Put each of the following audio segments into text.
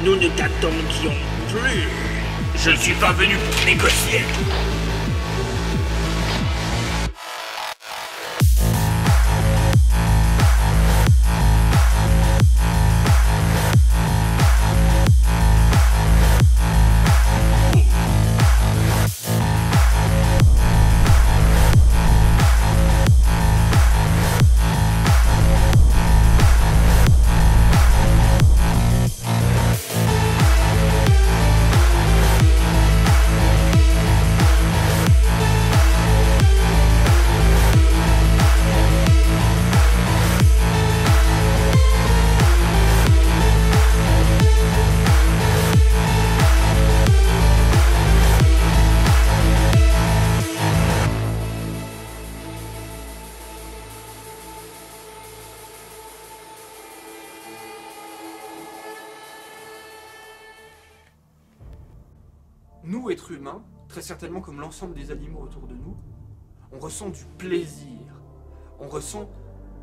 Nous ne t'attendions plus. Je ne suis pas venu pour négocier. Nous, êtres humains, très certainement comme l'ensemble des animaux autour de nous, on ressent du plaisir, on ressent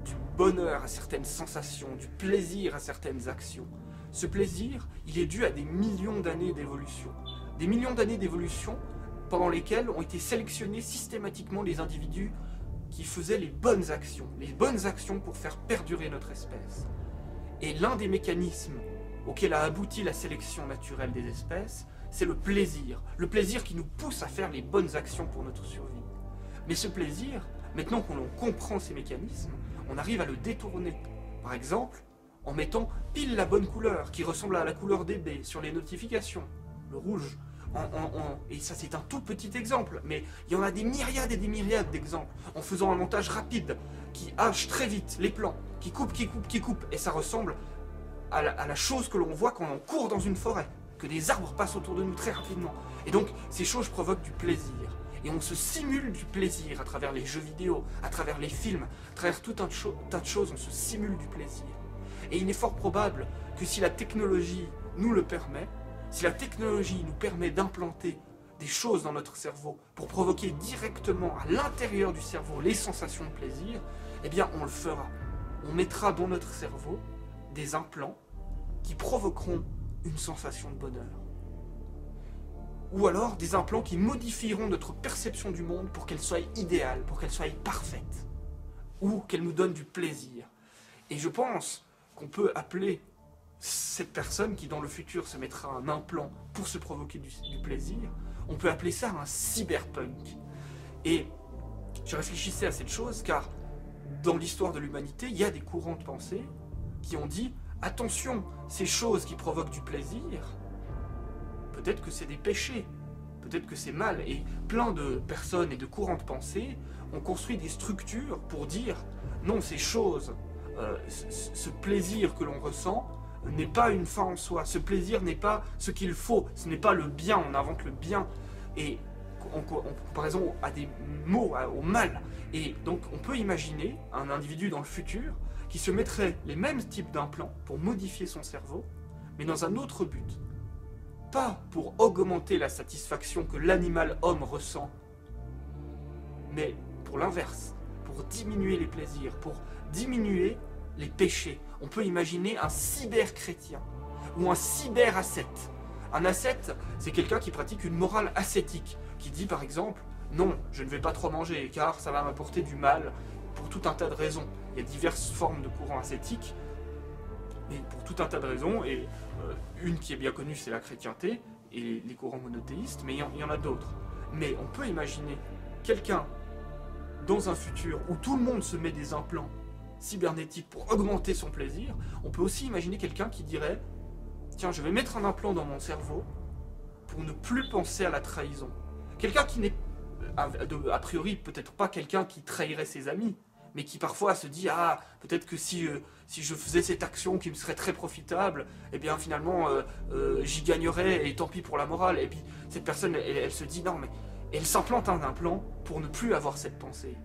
du bonheur à certaines sensations, du plaisir à certaines actions. Ce plaisir, il est dû à des millions d'années d'évolution. Des millions d'années d'évolution pendant lesquelles ont été sélectionnés systématiquement les individus qui faisaient les bonnes actions pour faire perdurer notre espèce. Et l'un des mécanismes auquel a abouti la sélection naturelle des espèces, c'est le plaisir qui nous pousse à faire les bonnes actions pour notre survie. Mais ce plaisir, maintenant qu'on comprend ces mécanismes, on arrive à le détourner. Par exemple, en mettant pile la bonne couleur, qui ressemble à la couleur des baies, sur les notifications, le rouge. Et ça c'est un tout petit exemple, mais il y en a des myriades et des myriades d'exemples, en faisant un montage rapide, qui hache très vite les plans, qui coupe, et ça ressemble à la chose que l'on voit quand on court dans une forêt, que des arbres passent autour de nous très rapidement. Et donc, ces choses provoquent du plaisir. Et on se simule du plaisir à travers les jeux vidéo, à travers les films, à travers tout un tas de choses, on se simule du plaisir. Et il est fort probable que si la technologie nous le permet, si la technologie nous permet d'implanter des choses dans notre cerveau pour provoquer directement à l'intérieur du cerveau les sensations de plaisir, eh bien on le fera. On mettra dans notre cerveau des implants qui provoqueront une sensation de bonheur. Ou alors des implants qui modifieront notre perception du monde pour qu'elle soit idéale, pour qu'elle soit parfaite, ou qu'elle nous donne du plaisir. Et je pense qu'on peut appeler cette personne qui dans le futur se mettra un implant pour se provoquer du plaisir, on peut appeler ça un cyberpunk. Et je réfléchissais à cette chose car dans l'histoire de l'humanité, il y a des courants de pensée qui ont dit attention, ces choses qui provoquent du plaisir, peut-être que c'est des péchés, peut-être que c'est mal. Et plein de personnes et de courants de pensée ont construit des structures pour dire non, ces choses, ce plaisir que l'on ressent n'est pas une fin en soi, ce plaisir n'est pas ce qu'il faut, ce n'est pas le bien, on invente le bien, et en comparaison à des maux, au mal. Et donc on peut imaginer un individu dans le futur qui se mettrait les mêmes types d'implants pour modifier son cerveau, mais dans un autre but. Pas pour augmenter la satisfaction que l'animal homme ressent, mais pour l'inverse, pour diminuer les plaisirs, pour diminuer les péchés. On peut imaginer un cyber-chrétien ou un cyber-ascète. Un ascète, c'est quelqu'un qui pratique une morale ascétique, qui dit par exemple « Non, je ne vais pas trop manger car ça va m'apporter du mal » pour tout un tas de raisons. Il y a diverses formes de courants ascétiques, mais pour tout un tas de raisons, et une qui est bien connue, c'est la chrétienté, et les courants monothéistes, mais il y en a d'autres. Mais on peut imaginer quelqu'un dans un futur où tout le monde se met des implants cybernétiques pour augmenter son plaisir. On peut aussi imaginer quelqu'un qui dirait « Tiens, je vais mettre un implant dans mon cerveau pour ne plus penser à la trahison. » Quelqu'un qui n'est, a priori, peut-être pas quelqu'un qui trahirait ses amis, mais qui parfois se dit « Ah, peut-être que si je faisais cette action qui me serait très profitable, eh bien finalement j'y gagnerais et tant pis pour la morale. » Et puis cette personne, elle se dit « Non, mais elle s'implante un implant pour ne plus avoir cette pensée.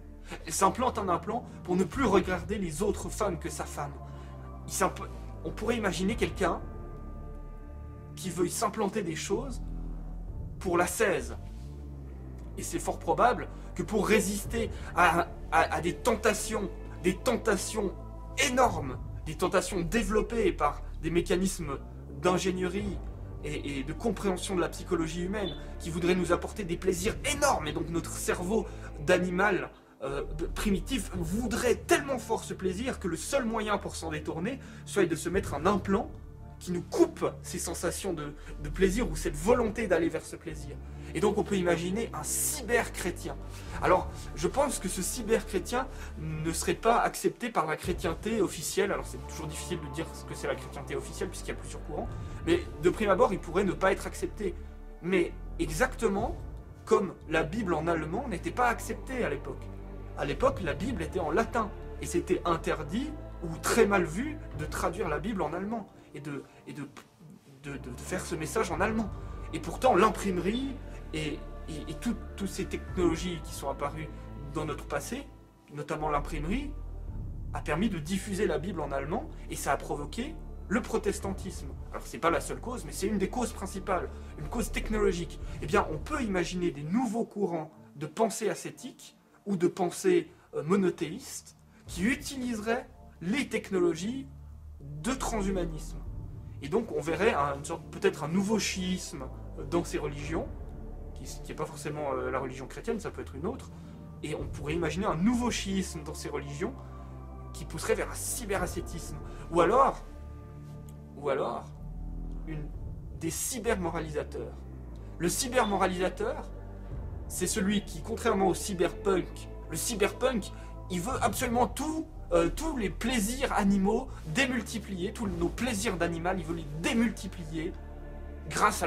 Elle s'implante un implant pour ne plus regarder les autres femmes que sa femme. » On pourrait imaginer quelqu'un qui veuille s'implanter des choses pour l'ascèse. Et c'est fort probable que pour résister à des tentations énormes, des tentations développées par des mécanismes d'ingénierie et de compréhension de la psychologie humaine, qui voudrait nous apporter des plaisirs énormes, et donc notre cerveau d'animal primitif voudrait tellement fort ce plaisir que le seul moyen pour s'en détourner soit de se mettre un implant qui nous coupe ces sensations de plaisir ou cette volonté d'aller vers ce plaisir. Et donc on peut imaginer un cyber-chrétien. Alors je pense que ce cyber-chrétien ne serait pas accepté par la chrétienté officielle. Alors c'est toujours difficile de dire ce que c'est la chrétienté officielle puisqu'il y a plusieurs courants. Mais de prime abord il pourrait ne pas être accepté. Mais exactement comme la Bible en allemand n'était pas acceptée à l'époque. À l'époque la Bible était en latin. Et c'était interdit ou très mal vu de traduire la Bible en allemand. Et de faire ce message en allemand. Et pourtant l'imprimerie et toutes ces technologies qui sont apparues dans notre passé, notamment l'imprimerie, a permis de diffuser la Bible en allemand, et ça a provoqué le protestantisme. Alors c'est pas la seule cause, mais c'est une des causes principales, une cause technologique. Eh bien on peut imaginer des nouveaux courants de pensée ascétique ou de pensée monothéiste qui utiliseraient les technologies de transhumanisme. Et donc on verrait peut-être un nouveau chiisme dans ces religions, qui n'est pas forcément la religion chrétienne, ça peut être une autre, et on pourrait imaginer un nouveau chiisme dans ces religions qui pousserait vers un cyberascétisme. Ou alors des cybermoralisateurs. Le cybermoralisateur, c'est celui qui, contrairement au cyberpunk, le cyberpunk, il veut absolument tous les plaisirs animaux démultipliés, tous nos plaisirs d'animal, il veut les démultiplier grâce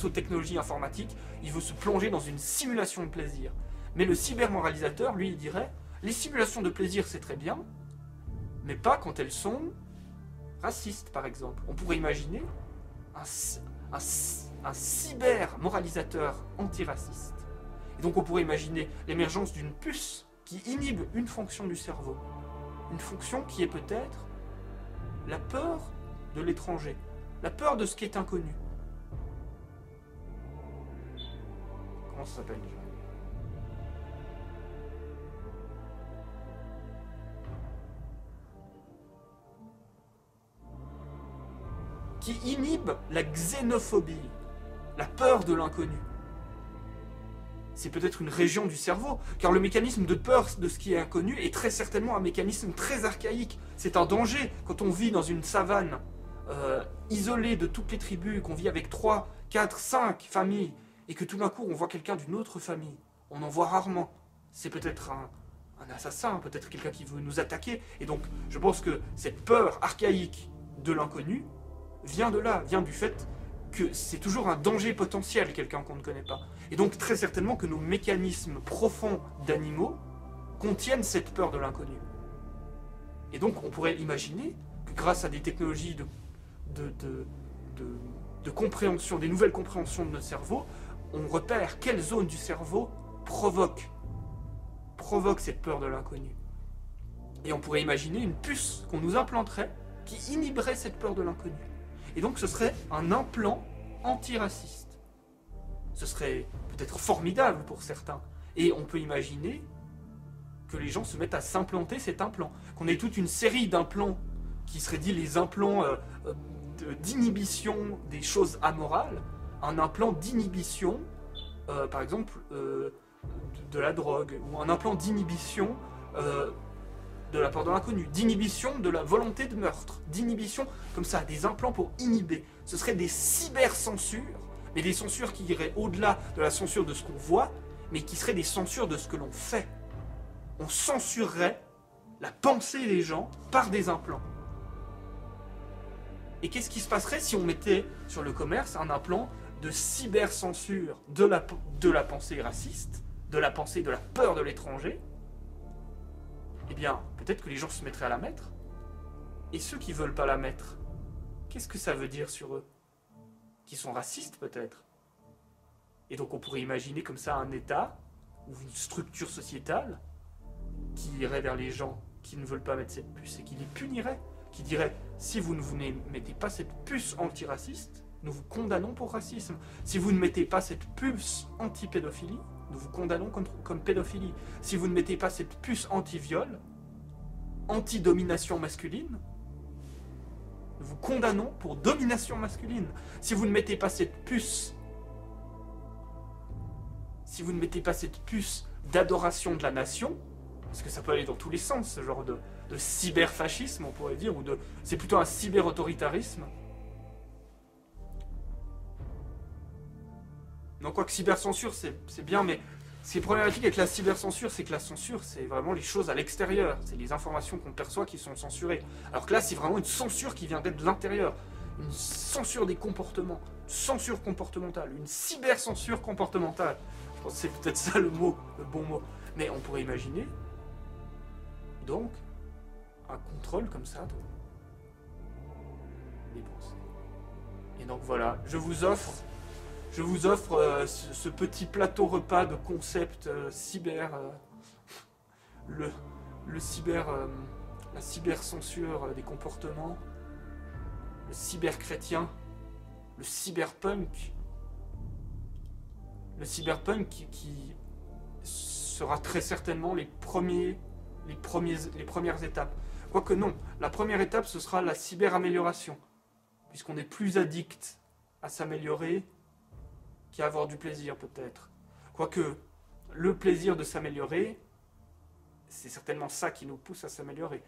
aux technologies informatiques. Il veut se plonger dans une simulation de plaisir. Mais le cybermoralisateur, lui, il dirait les simulations de plaisir, c'est très bien, mais pas quand elles sont racistes, par exemple. On pourrait imaginer un cybermoralisateur antiraciste. Et donc on pourrait imaginer l'émergence d'une puce qui inhibe une fonction du cerveau. Une fonction qui est peut-être la peur de l'étranger, la peur de ce qui est inconnu. Comment ça s'appelle déjà ? Qui inhibe la xénophobie, la peur de l'inconnu. C'est peut-être une région du cerveau, car le mécanisme de peur de ce qui est inconnu est très certainement un mécanisme très archaïque. C'est un danger quand on vit dans une savane isolée de toutes les tribus, qu'on vit avec 3, 4, 5 familles, et que tout d'un coup on voit quelqu'un d'une autre famille. On en voit rarement. C'est peut-être un assassin, peut-être quelqu'un qui veut nous attaquer. Et donc je pense que cette peur archaïque de l'inconnu vient de là, vient du fait que c'est toujours un danger potentiel, quelqu'un qu'on ne connaît pas. Et donc très certainement que nos mécanismes profonds d'animaux contiennent cette peur de l'inconnu. Et donc on pourrait imaginer que grâce à des technologies de compréhension, des nouvelles compréhensions de notre cerveau, on repère quelle zone du cerveau provoque cette peur de l'inconnu. Et on pourrait imaginer une puce qu'on nous implanterait qui inhiberait cette peur de l'inconnu. Et donc ce serait un implant antiraciste. Ce serait peut-être formidable pour certains. Et on peut imaginer que les gens se mettent à s'implanter cet implant. Qu'on ait toute une série d'implants qui seraient dits les implants d'inhibition des choses amorales. Un implant d'inhibition, par exemple, de la drogue. Ou un implant d'inhibition de la peur de l'inconnu, d'inhibition de la volonté de meurtre, d'inhibition, comme ça, des implants pour inhiber. Ce seraient des cyber-censures, mais des censures qui iraient au-delà de la censure de ce qu'on voit, mais qui seraient des censures de ce que l'on fait. On censurerait la pensée des gens par des implants. Et qu'est-ce qui se passerait si on mettait sur le commerce un implant de cyber-censure de la pensée raciste, de la pensée de la peur de l'étranger? Eh bien, peut-être que les gens se mettraient à la mettre. Et ceux qui ne veulent pas la mettre, qu'est-ce que ça veut dire sur eux? Qui sont racistes, peut-être. Et donc on pourrait imaginer comme ça un État, ou une structure sociétale, qui irait vers les gens qui ne veulent pas mettre cette puce, et qui les punirait, qui dirait, si vous ne vous mettez pas cette puce antiraciste, nous vous condamnons pour racisme. Si vous ne mettez pas cette puce anti-pédophilie, nous vous condamnons comme pédophilie. Si vous ne mettez pas cette puce anti-viol, anti-domination masculine, Nous vous condamnons pour domination masculine. Si vous ne mettez pas cette puce, d'adoration de la nation, parce que ça peut aller dans tous les sens, ce genre de cyberfascisme, on pourrait dire, c'est plutôt un cyber-autoritarisme. Non, quoique cybercensure, c'est bien, mais ce qui est problématique avec la cybercensure, c'est que la censure, c'est vraiment les choses à l'extérieur. C'est les informations qu'on perçoit qui sont censurées. Alors que là, c'est vraiment une censure qui vient de l'intérieur. Une censure des comportements, une censure comportementale, une cyber-censure comportementale. Je pense que c'est peut-être ça le bon mot. Mais on pourrait imaginer, donc, un contrôle comme ça des pensées. Et donc voilà, je vous offre ce petit plateau repas de concepts cyber, la cyber-censure des comportements, le cyber-chrétien, le cyberpunk qui sera très certainement les premières étapes. Quoique non, la première étape ce sera la cyber-amélioration, puisqu'on est plus addict à s'améliorer qu'à avoir du plaisir peut-être. Quoique le plaisir de s'améliorer, c'est certainement ça qui nous pousse à s'améliorer.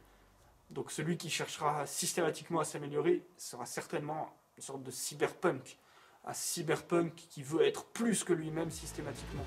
Donc celui qui cherchera systématiquement à s'améliorer sera certainement une sorte de cyberpunk. Un cyberpunk qui veut être plus que lui-même systématiquement.